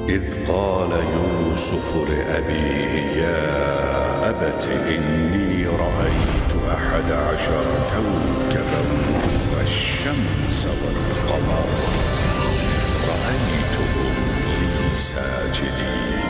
إذ قال يوسف لأبيه يا أبت إني رأيت 11 كوكبا والشمس والقمر رأيتهم لي ساجدين.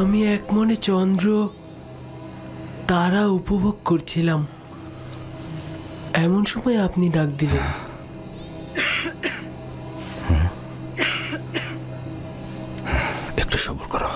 আমি এক মনে চন্দ্র তারা উপভোগ করছিলাম, এমন সময় আপনি ডাক দিলেন। একটু সবর করো।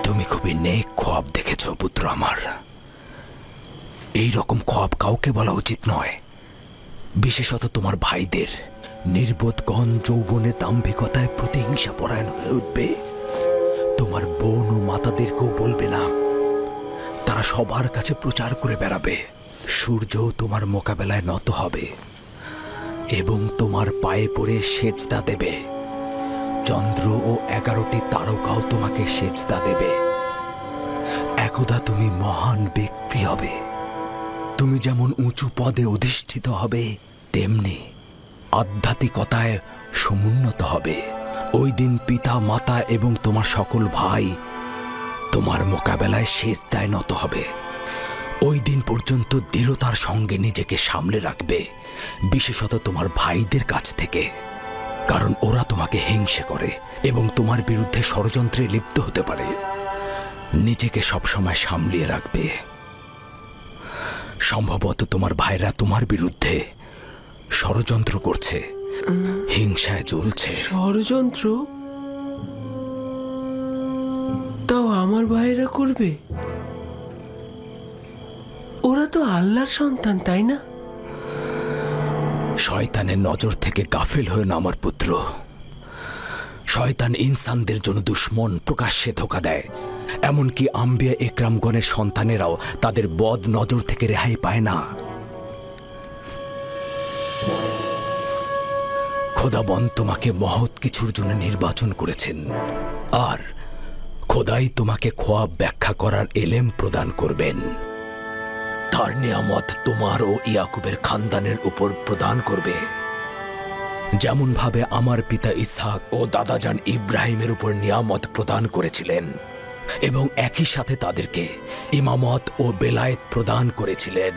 তুমি খুবই নেক খ্বাব দেখেছ পুত্র আমার। এই রকম খ্বাব কাউকে বলা উচিত নয়, বিশেষত তোমার ভাইদের। নির্বোধগণ যৌবনে দাম্ভিকতায় প্রতিহিংসা পরায়ণ হয়ে উঠবে। তোমার বোন ও মাতাদেরকেও বলবে না, তারা সবার কাছে প্রচার করে বেড়াবে। সূর্য তোমার মোকাবেলায় নত হবে এবং তোমার পায়ে পড়ে সেজদা দেবে। চন্দ্র ও 11টি তারকাও তোমাকে সেজদা দেবে। একদা তুমি মহান ব্যক্তি হবে। তুমি যেমন উঁচু পদে অধিষ্ঠিত হবে, তেমনি আধ্যাত্মিকতায় সমুন্নত হবে। ওই দিন পিতা মাতা এবং তোমার সকল ভাই তোমার মোকাবেলায় সেজদায় নত হবে। ওই দিন পর্যন্ত দৃঢ়তার সঙ্গে নিজেকে সামলে রাখবে, বিশেষত তোমার ভাইদের কাছ থেকে, কারণ ওরা তোমাকে হিংসে করে এবং তোমার বিরুদ্ধে ষড়যন্ত্রে লিপ্ত হতে পারে। নিজেকে সবসময় সামলিয়ে রাখবে। সম্ভবত তোমার ভাইরা তোমার বিরুদ্ধে ষড়যন্ত্র করছে, হিংসায় জ্বলছে। ষড়যন্ত্র? তাও আমার ভাইরা করবে? ওরা তো আল্লাহর সন্তান, তাই না? শয়তানের নজর থেকে গাফিল হয়ে না আমার পুত্র। শয়তান ইনসানদের জন্য দুশ্মন, প্রকাশ্যে ধোঁকা দেয়। এমনকি আম্বিয়া একরামগণের সন্তানেরাও তাদের বদ নজর থেকে রেহাই পায় না। খোদাবন তোমাকে মহৎ কিছুর জন্য নির্বাচন করেছেন, আর খোদাই তোমাকে খোয়াব ব্যাখ্যা করার এলেম প্রদান করবেন। তার নিয়ামত তোমার ও ইয়াকুবের খানদানের উপর প্রদান করবে। যেমন ভাবে আমার পিতা ইসহাক ও দাদাজান ইব্রাহিমের উপর নিয়ামত প্রদান করেছিলেন এবং একই সাথে তাদেরকে ইমামত ও বেলায়েত প্রদান করেছিলেন।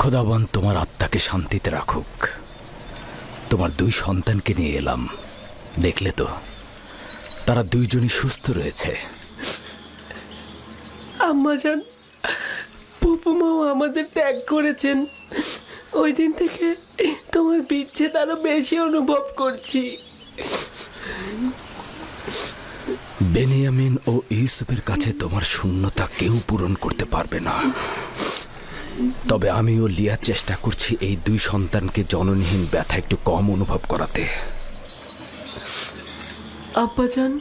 খোদাবন্ত তোমার আত্মাকে শান্তিতে রাখুক। তোমার দুই সন্তানকে নিয়ে এলাম, দেখলে তো তারা দুইজনই সুস্থ রয়েছে। আম্মাজান, ফুপুমাও আমাদের ত্যাগ করেছেন। ওই দিন থেকে তোমার বিচ্ছেদ আরো বেশি অনুভব করছি। বেনিয়ামিন ও ইউসুফের কাছে তোমার শূন্যতা কেউ পূরণ করতে পারবে না। তবে আমিও লিয়া চেষ্টা করছি এই দুই সন্তানকে জননীহীন ব্যথা একটু কম অনুভব করাতে। আব্বাজান,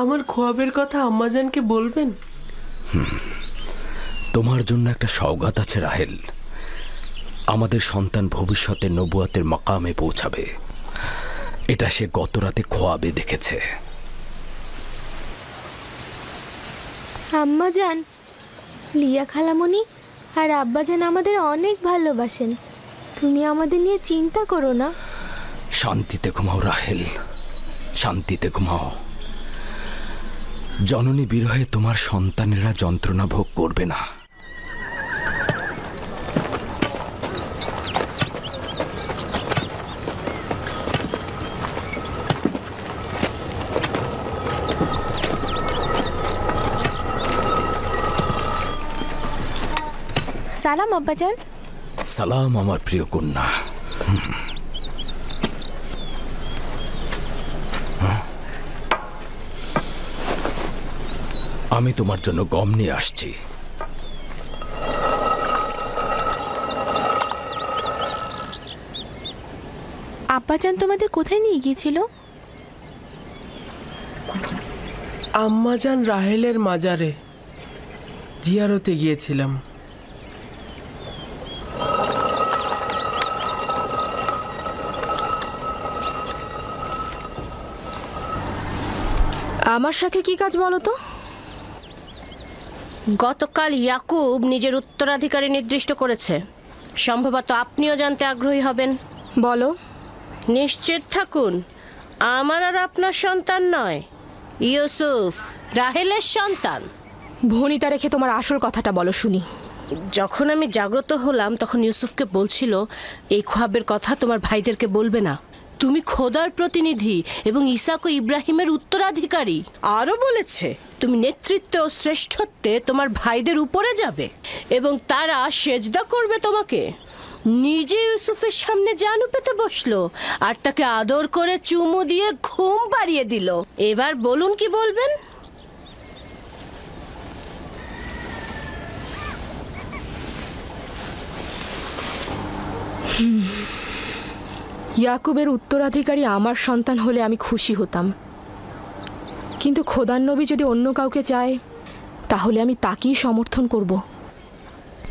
আমার খোয়াবের কথা আম্মাজানকে বলবেন? তোমার জন্য একটা সওগাত আছে রাহেল। আমাদের সন্তান ভবিষ্যতে নবুয়াতের মাকামে পৌঁছাবে, এটা সে গত রাতে খোয়াবে দেখেছে। আম্মাজান, লিয়া খালামণি আর আব্বাজান আমাদের অনেক ভালোবাসেন। তুমি আমাদের নিয়ে চিন্তা করো না। শান্তিতে ঘুমাও রাহেল, শান্তিতে ঘুমাও। জননী বিরহে তোমার সন্তানেরা যন্ত্রণা ভোগ করবে না। সালাম আব্বাজান। সালাম আমার প্রিয় কন্যা। আমি তোমার জন্য গম নিয়ে আসছি। আব্বাজান তোমাদের কোথায় নিয়ে গিয়েছিল? আম্মাজান রাহেলের মাজারে জিয়ারতে গিয়েছিলাম। আমার সাথে কি কাজ বলো তো? গতকাল ইয়াকুব নিজের উত্তরাধিকারী নির্দিষ্ট করেছে। সম্ভবত আপনিও জানতে আগ্রহী হবেন। বলো। নিশ্চিত থাকুন, আমার আর আপনার সন্তান নয়, ইউসুফ রাহেলের সন্তান। ভনিতা রেখে তোমার আসল কথাটা বলো শুনি। যখন আমি জাগ্রত হলাম তখন ইউসুফকে বলছিল, এই খোয়াবের কথা তোমার ভাইদেরকে বলবে না। তুমি খোদার প্রতিনিধি এবং ইসাক ও ইব্রাহিমের উত্তরাধিকারী। আরও বলেছে তুমি নেতৃত্বে ও শ্রেষ্ঠত্বে তোমার ভাইদের উপরে যাবে এবং তারা সেজদা করবে তোমাকে। নিজে ইউসুফের সামনে জানু পেতে বসলো আর তাকে আদর করে চুমু দিয়ে ঘুম পাড়িয়ে দিল। এবার বলুন কি বলবেন? ইয়াকুবের উত্তরাধিকারী আমার সন্তান হলে আমি খুশি হতাম, কিন্তু খোদার নবী যদি অন্য কাউকে চায় তাহলে আমি তাকেই সমর্থন করব।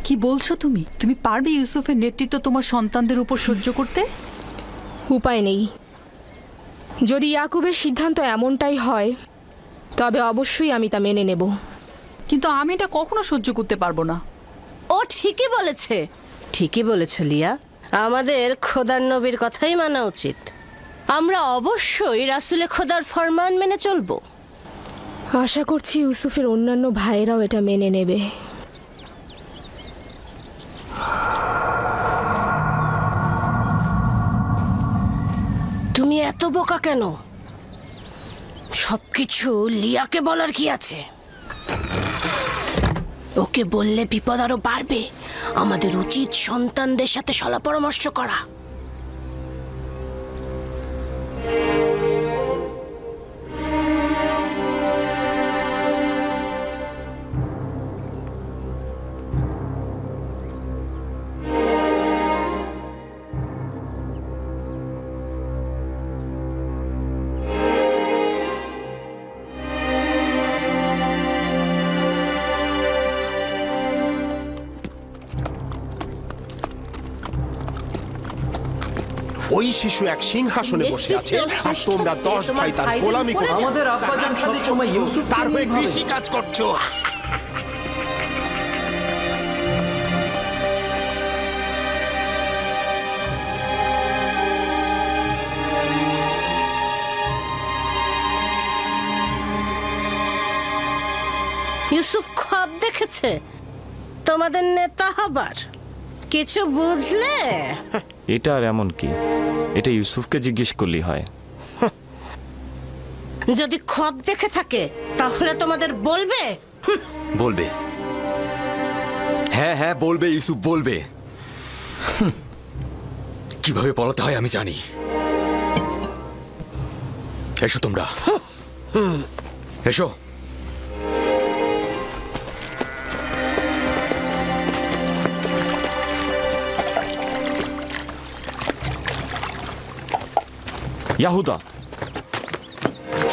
কি বলছো তুমি? তুমি পারবে ইউসুফের নেতৃত্ব তোমার সন্তানদের উপর সহ্য করতে? উপায় নেই। যদি ইয়াকুবের সিদ্ধান্ত এমনটাই হয় তবে অবশ্যই আমি তা মেনে নেব। কিন্তু আমি এটা কখনো সহ্য করতে পারবো না। ও ঠিকই বলেছে, ঠিকই বলেছে লিয়া। আমাদের খোদার নবীর কথাই মানা উচিত। আমরা অবশ্যই রাসূলে খোদার ফরমান মেনে চলবো। আশা করছি ইউসুফের অন্যান্য ভাইয়েরাও এটা মেনে নেবে। তুমি এত বোকা কেন? সবকিছু লিয়াকে বলার কি আছে? ওকে বললে বিপদ আরো বাড়বে। আমাদের উচিত সন্তানদের সাথে সলা পরামর্শ করা। ওই শিশু এক সিংহাসনে বসে আছে আর তোমরা 10 ভাই তার গোলামি করছো। আমাদের আব্বাজান সবসময় ইউসুফকে তার হয়ে নিয়েই ভাবে। কৃষি কাজ করছো। ইউসুফ খ্বাব দেখেছে? তোমাদের নেতা হবার কিছু বুঝলে? এটা আর এমন কি? এটা ইউসুফকে জিজ্ঞেস করলেই হয়। যদি খ্বাব দেখে থাকে তাহলে তোমাদের বলবে। বলবে, হ্যাঁ হ্যাঁ বলবে, ইউসুফ বলবে। কিভাবে পলাতে হয় আমি জানি। এসো তোমরা, এসো। ইয়াহুদা,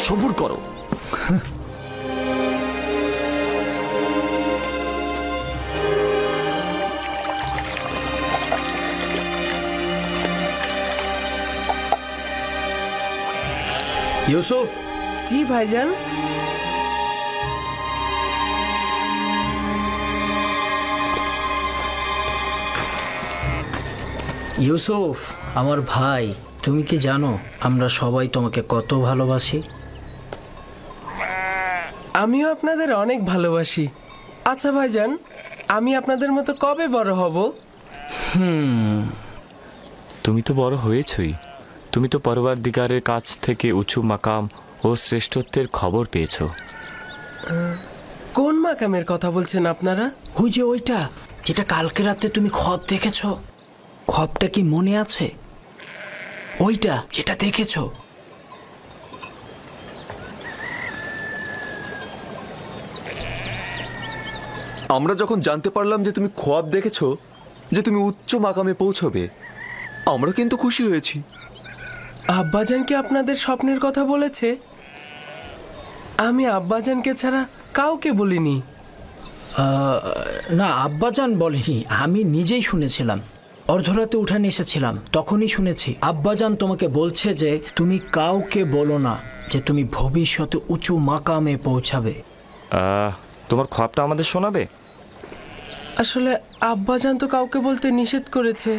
সবুর করো। ইউসুফ। জি ভাইজান। ইউসুফ আমার ভাই, তুমি কি জানো আমরা সবাই তোমাকে কত ভালোবাসি? আমিও আপনাদের অনেক ভালোবাসি। আচ্ছা ভাইজান, আমি আপনাদের মতো কবে বড় হব? তুমি তো বড় হয়েছই। তুমি তো পরওয়ারদিগারের কাছ থেকে উঁচু মাকাম ও শ্রেষ্ঠত্বের খবর পেয়েছো। কোন মাকামের কথা বলছেন আপনারা? ওই যে ওইটা, যেটা কালকে রাতে তুমি খ্বাব দেখেছো। খ্বাবটা কি মনে আছে? ওইটা যেটা দেখেছো। আমরা যখন জানতে পারলাম যে তুমি খ্বাব দেখেছো, যে তুমি উচ্চ মাকামে পৌঁছবে, আমরা কিন্তু খুশি হয়েছি। আব্বাজান কি আপনাদের স্বপ্নের কথা বলেছে? আমি আব্বাজানকে ছাড়া কাউকে বলিনি। না, আব্বাজান বলেনি, আমি নিজেই শুনেছিলাম। অর্ধরাতে উঠানে এসেছিলাম, তখনই শুনেছি আব্বাজান তোমাকে বলছে যে তুমি কাউকে বলো না যে তুমি ভবিষ্যতে উঁচু মাকামে পৌঁছাবে। তোমার খ্বাবটা আমাদের শোনাবে? আসলে আব্বাজান তো কাউকে বলতে নিষেধ করেছে,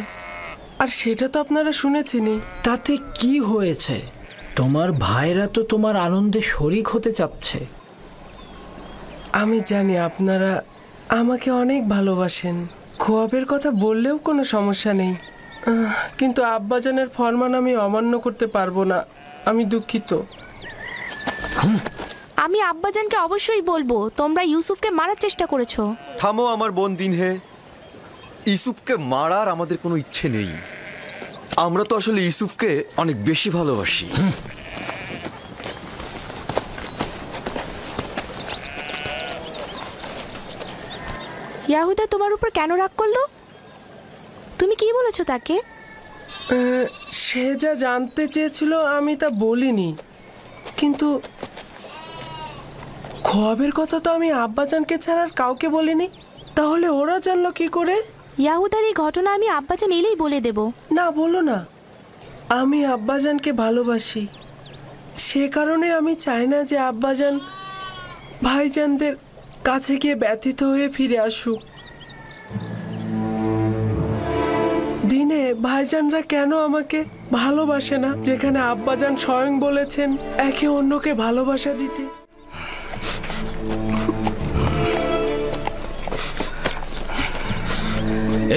আর সেটা তো আপনারা শুনেছেনই। তাতে কি হয়েছে? তোমার ভাইরা তো তোমার আনন্দে শরিক হতে চাচ্ছে। আমি জানি আপনারা আমাকে অনেক ভালোবাসেন। খোয়াবের কথা বললেও কোনো সমস্যা নেই, কিন্তু আব্বাজানের ফরমান আমি অমান্য করতে পারবো না। আমি দুঃখিত। আমি আব্বাজানকে অবশ্যই বলবো তোমরা ইউসুফকে মারার চেষ্টা করেছো। থামো আমার বোন দিনহে। ইউসুফকে মারার আমাদের কোনো ইচ্ছে নেই। আমরা তো আসলে ইউসুফকে অনেক বেশি ভালোবাসি। ইয়াহুদা তোমার উপর কেন রাগ করলো? তুমি কি বলেছো তাকে? সে যা জানতে চেয়েছিল আমি তা বলিনি, কিন্তু খোয়াবের কথা তো আমি আব্বাজানকে ছাড়া আর কাউকে বলিনি। তাহলে ওরা জানলো কি করে? ইয়াহুদার এই ঘটনা আমি আব্বাজান এলেই বলে দেব। না, বলো না। আমি আব্বাজানকে ভালোবাসি, সে কারণে আমি চাই না যে আব্বাজান ভাইজানদের কাছে গিয়ে ব্যথিত হয়ে ফিরে আসুক। দিনে ভাইজানরা কেন আমাকে ভালোবাসে না, যেখানে আব্বাজান স্বয়ং বলেছেন একে অন্যকে ভালোবাসা দিতে?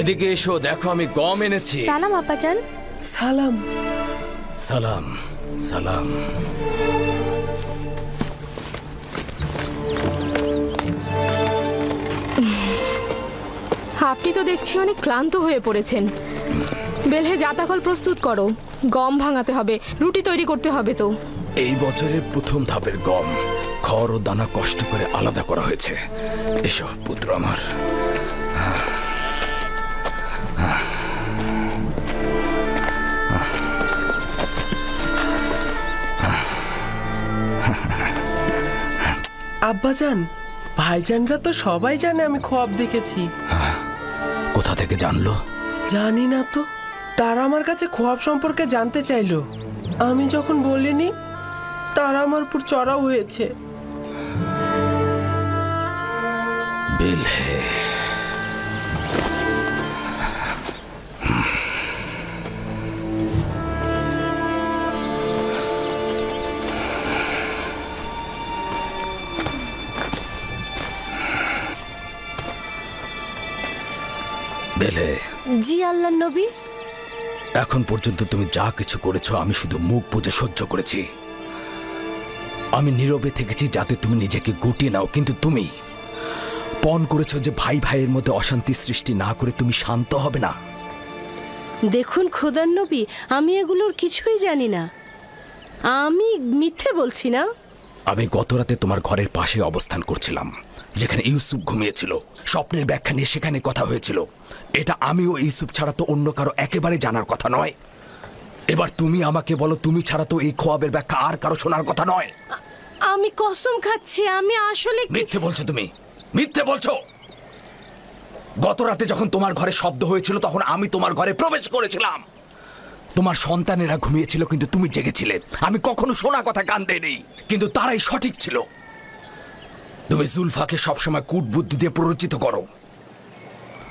এদিকে এসো, দেখো আমি গম এনেছি। সালাম আব্বাজান। সালাম। সালাম সালাম। আপনি তো দেখছি অনেক ক্লান্ত হয়ে পড়েছেন। বেলহে জাতাকল প্রস্তুত করো, গম ভাঙাতে হবে, রুটি তৈরি করতে হবে। তো এই বছরের প্রথম ধাপের গম খড় ও দানা কষ্ট করে আলাদা করা হয়েছে। এসো পুত্র আমার। আব্বাজান, ভাইজানরা তো সবাই জানে আমি খোয়াব দেখেছি। কোথা থেকে জানলো? জানি না তো, তারা আমার কাছে খোয়াব সম্পর্কে জানতে চাইলো। আমি যখন বলিনি, তারা আমার উপর চড়াও হয়েছে। বেলহে, জি আল্লাহর নবী। এখন পর্যন্ত তুমি যা কিছু করেছো আমি শুধু মুখ বুজে সহ্য করেছি। আমি নীরবে থেকেছি যাতে তুমি নিজেকে গুটিয়ে নাও, কিন্তু তুমি পণ করেছো যে ভাই ভাইয়ের মধ্যে অশান্তি সৃষ্টি না করে তুমি শান্ত হবে না। দেখুন খোদার নবী, আমি এগুলোর কিছুই জানি না। আমি মিথ্যে বলছি না। আমি গত রাতে তোমার ঘরের পাশে অবস্থান করছিলাম, যেখানে ইউসুফ ঘুমিয়েছিল। স্বপ্নের ব্যাখ্যা নিয়ে সেখানে কথা হয়েছিল। এটা আমি ও ইউসুফ ছাড়া তো অন্য কারো একেবারে জানার কথা নয়। এবার তুমি আমাকে বলো, তুমি ছাড়া তো এই খোয়াবের ব্যাখ্যা আর কারো শোনার কথা নয়। আমি কসম খাচ্ছি, আমি আসলে। মিথ্যে বলছো তুমি, মিথ্যে বলছো। গত রাতে যখন তোমার ঘরে শব্দ হয়েছিল তখন আমি তোমার ঘরে প্রবেশ করেছিলাম। তোমার সন্তানেরা ঘুমিয়েছিল কিন্তু তুমি জেগেছিলে। আমি কখনো শোনা কথা কান দেইনি, কিন্তু তারাই সঠিক ছিল। তুমি জুলফাকে সবসময় কূটবুদ্ধি দিয়ে প্ররোচিত করো।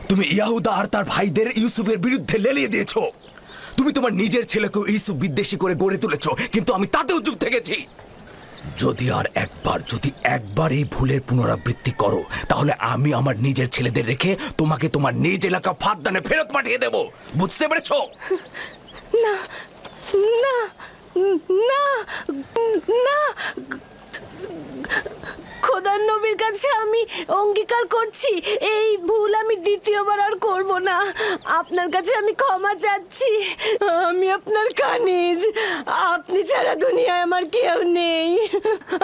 তুমি ইয়াহুদা আর তার ভাইদের ইউসুফের বিরুদ্ধে লেলিয়ে দিয়েছো। তুমি তোমার নিজের ছেলেকেও ইউসুফ বিদ্বেষী করে গড়ে তুলেছো, কিন্তু আমি তাতেও চুপ থেকেছি। যদি একবার এই ভুলের পুনরাবৃত্তি করো, তাহলে আমি আমার নিজের ছেলেদের রেখে তোমাকে তোমার নিজ এলাকা ফাঁদদানে ফেরত পাঠিয়ে দেব। বুঝতে পেরেছো? না না না না, খোদার নবীর কাছে আমি অঙ্গীকার করছি এই ভুল আমি দ্বিতীয়বার আর করব না। আপনার কাছে আমি ক্ষমা চাচ্ছি। আমি আপনার কানিজ, আপনি ছাড়া দুনিয়ায় আমার কেউ নেই।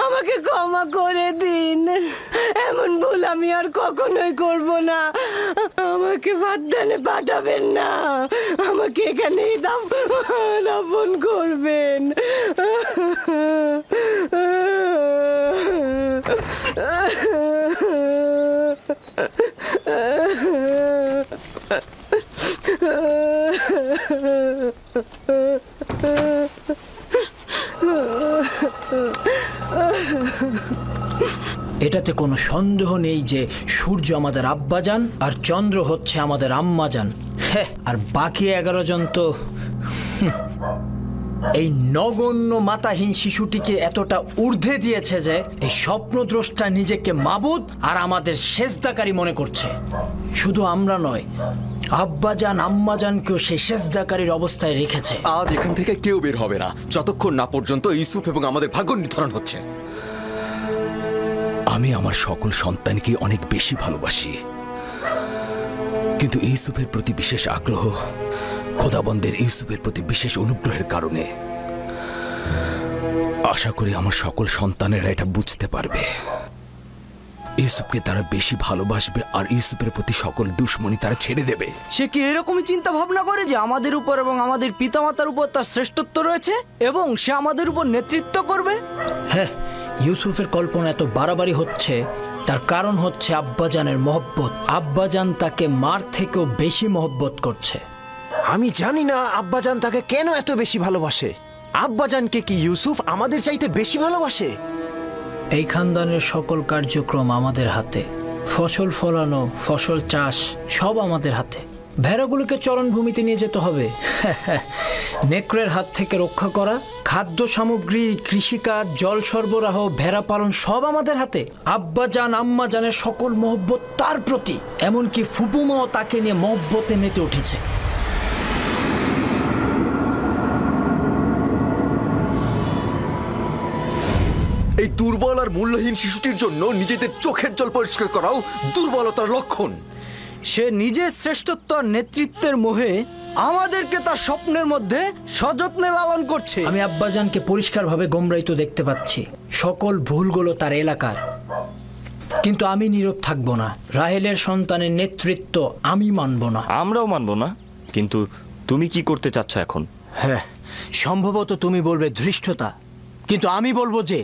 আমাকে ক্ষমা করে দিন। এমন ভুল আমি আর কখনোই করব না। আমাকে ফাঁদদানে পাঠাবেন না, আমাকে এখানেই দাফন করবেন। এটাতে কোনো সন্দেহ নেই যে সূর্য আমাদের আব্বাজান আর চন্দ্র হচ্ছে আমাদের আম্মাজান। হ্যাঁ, আর বাকি 11 জন তো এই নগণ্য মাতাহীন শিশুটিকে এতটা ঊর্ধ্বে দিয়েছে যে এই স্বপ্নদ্রষ্টা নিজেকে মাবুদ আর আমাদের সেজদাকারী মনে করছে। শুধু আমরা নয়, আব্বাজান আম্মাজানকেও সেই সেজদাকারীর অবস্থায় রেখেছে। আজ এখান থেকে কেউ বের হবে না যতক্ষণ না পর্যন্ত ইউসুফ এবং আমাদের ভাগ্য নির্ধারণ হচ্ছে। আমি আমার সকল সন্তানকে অনেক বেশি ভালোবাসি, কিন্তু ইউসুফের প্রতি বিশেষ আগ্রহ খোদাবন্দের ইউসুফের প্রতি বিশেষ অনুগ্রহের কারণে। আশা করি আমার সকল সন্তানেরা এটা বুঝতে পারবে। ইউসুফকে তারা বেশি ভালোবাসবে আর ইউসুফের প্রতি সকল দুশ্মনী তারা ছেড়ে দেবে। সে কি এরকমই চিন্তা ভাবনা করে যে আমাদের উপর এবং আমাদের পিতামাতার উপর তার শ্রেষ্ঠত্ব রয়েছে এবং সে আমাদের উপর নেতৃত্ব করবে? হ্যাঁ, ইউসুফের কল্পনা এত বাড়াবাড়ি হচ্ছে তার কারণ হচ্ছে আব্বাজানের মহব্বত। আব্বাজান তাকে মার থেকেও বেশি মহব্বত করছে। আমি জানি না আব্বাজান তাকে কেন এত বেশি ভালোবাসে। আব্বাজানকে কি ইউসুফ আমাদের চাইতে বেশি ভালোবাসে? এই খানদানের সকল কার্যক্রম আমাদের হাতে। ফসল ফলানো, ফসল চাষ সব আমাদের হাতে। ভেড়াগুলোকে চরণভূমিতে নিয়ে যেতে হবে, নেকড়ের হাত থেকে রক্ষা করা, খাদ্য সামগ্রী, কৃষিকাজ, জল সরবরাহ, ভেড়া পালন সব আমাদের হাতে। আব্বাজান আম্মাজানের সকল মহব্বত তার প্রতি, এমনকি ফুপুমাও তাকে নিয়ে মহব্বতে মেতে উঠেছে। এই দুর্বল আর মূল্যহীন শিশুটির জন্য নিজেদের চোখের জল পরিষ্কার করাও দুর্বলতার লক্ষণ। সে নিজের শ্রেষ্ঠত্ব আর নেতৃত্বের মোহে আমাদেরকে তার স্বপ্নের মধ্যে সযত্নে লালন করছে। আমি আব্বাজানকে পরিষ্কারভাবে গোমরাইতো দেখতে পাচ্ছি। সকল ভুলগুলো তার এলাকার, কিন্তু আমি নীরব থাকবো না। রাহেলের সন্তানের নেতৃত্ব আমি মানব না। আমরাও মানব না, কিন্তু তুমি কি করতে চাচ্ছ এখন? হ্যাঁ, সম্ভবত তুমি বলবে ধৃষ্টতা, কিন্তু আমি বলবো যে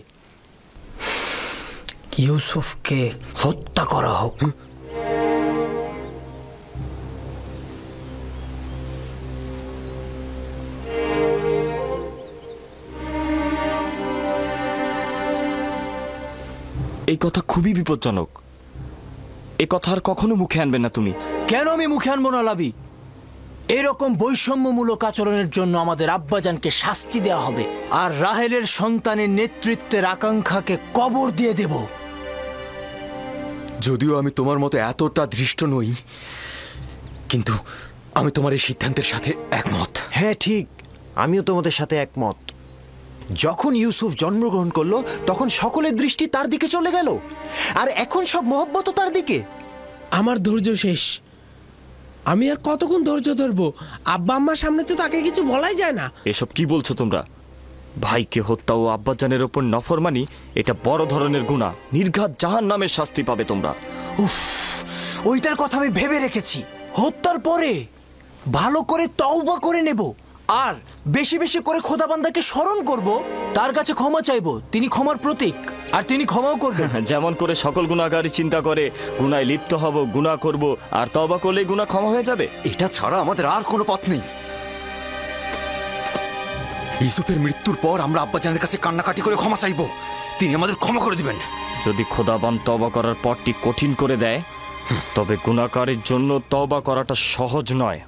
ইউসুফকে হত্যা করা হোক। এই কথা খুবই বিপজ্জনক। এ কথা আর কখনো মুখে আনবে না তুমি। কেন আমি মুখে আনবো না লাবি? এরকম বৈষম্যমূলক আচরণের জন্য আমাদের আব্বাজানকে শাস্তি দেওয়া হবে, আর রাহেলের সন্তানের নেতৃত্বের আকাঙ্ক্ষাকে কবর দিয়ে দেব। যদিও আমি তোমার মতো এতটা ধৃষ্ট নই, কিন্তু আমি তোমার এই সিদ্ধান্তের সাথে একমত। হ্যাঁ ঠিক, আমিও তোমাদের সাথে একমত। যখন ইউসুফ জন্মগ্রহণ করলো তখন সকলের দৃষ্টি তার দিকে চলে গেল, আর এখন সব মহব্বত তার দিকে। আমার ধৈর্য শেষ। আমি আর কতক্ষণ ধৈর্য ধরবো? আব্বা আম্মার সামনে তো তাকে কিছু বলাই যায় না। এসব কি বলছো তোমরা? ভাইকে হত্যা ও আব্বাজানের ওপর নফরমানি এটা বড় ধরনের গুনাহ। নির্ঘাত জাহান্নামের শাস্তি পাবে তোমরা। উফ, ওইটার কথা আমি ভেবে রেখেছি। হত্যার পরে ভালো করে তওবা করে নেব, আর বেশি বেশি করে খোদাবান্দাকে স্মরণ করব, তার কাছে ক্ষমা চাইব। তিনি ক্ষমার প্রতীক, আর তিনি ক্ষমাও করবেন। যেমন করে সকল গুনাহগারী চিন্তা করে গুনায় লিপ্ত হব, গুনাহ করব, আর তওবা করলে গুনাহ ক্ষমা হয়ে যাবে। এটা ছাড়া আমাদের আর কোনো পথ নেই। ইউসুফের মৃত্যুর পর আমরা আব্বাজানের কাছে কান্নাকাটি করে ক্ষমা চাইব, তিনি আমাদের ক্ষমা করে দিবেন। যদি খোদাবান তওবা করার পথটি কঠিন করে দেয়, তবে গুনাহকারীর জন্য তওবা করাটা সহজ নয়।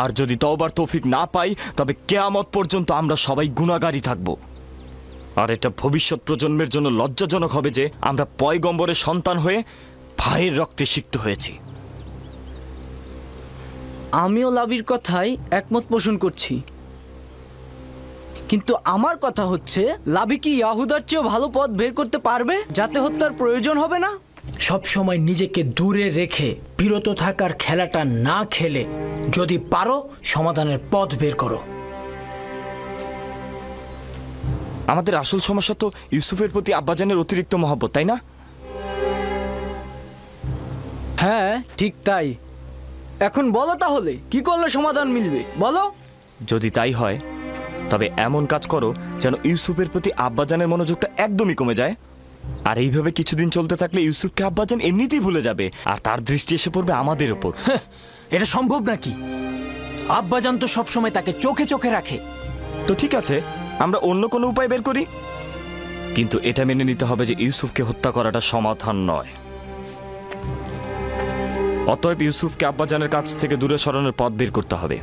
আর যদি তওবার তৌফিক না পাই, তবে কিয়ামত পর্যন্ত আমরা সবাই গুনাহগারী থাকব। আর এটা ভবিষ্যৎ প্রজন্মের জন্য লজ্জাজনক হবে যে আমরা পয়গম্বরের সন্তান হয়ে ভাইয়ের রক্তে সিক্ত হয়েছি। আমিও লাবির কথাই একমত পোষণ করছি, কিন্তু আমার কথা হচ্ছে, লাবি কি ইয়াহুদার চেয়েও ভালো পথ বের করতে পারবে যাতে হত্যার প্রয়োজন হবে না? সব সময় নিজেকে দূরে রেখে বিরত থাকার খেলাটা না খেলে যদি পারো সমাধানের পথ বের করো। আমাদের আসল সমস্যা তো ইউসুফের প্রতি আব্বাজানের অতিরিক্ত মহব্বত, তাই না? হ্যাঁ ঠিক তাই। এখন বলো তাহলে কি করলে সমাধান মিলবে, বলো। যদি তাই হয়, তবে এমন কাজ করো যেন ইউসুফের প্রতি আব্বাজানের মনোযোগটা একদমই কমে যায়। আর এইভাবে কিছুদিন চলতে থাকলে ইউসুফকে আব্বাজান এমনিতেই ভুলে যাবে, আর তার দৃষ্টি এসে পড়বে আমাদের ওপর। এটা সম্ভব নাকি? আব্বাজান তো সবসময় তাকে চোখে চোখে রাখে। তো ঠিক আছে, আমরা অন্য কোনো উপায় বের করি, কিন্তু এটা মেনে নিতে হবে যে ইউসুফকে হত্যা করাটা সমাধান নয়। অতএব ইউসুফকে আব্বাজানের কাছ থেকে দূরে সরানোর পথ বের করতে হবে।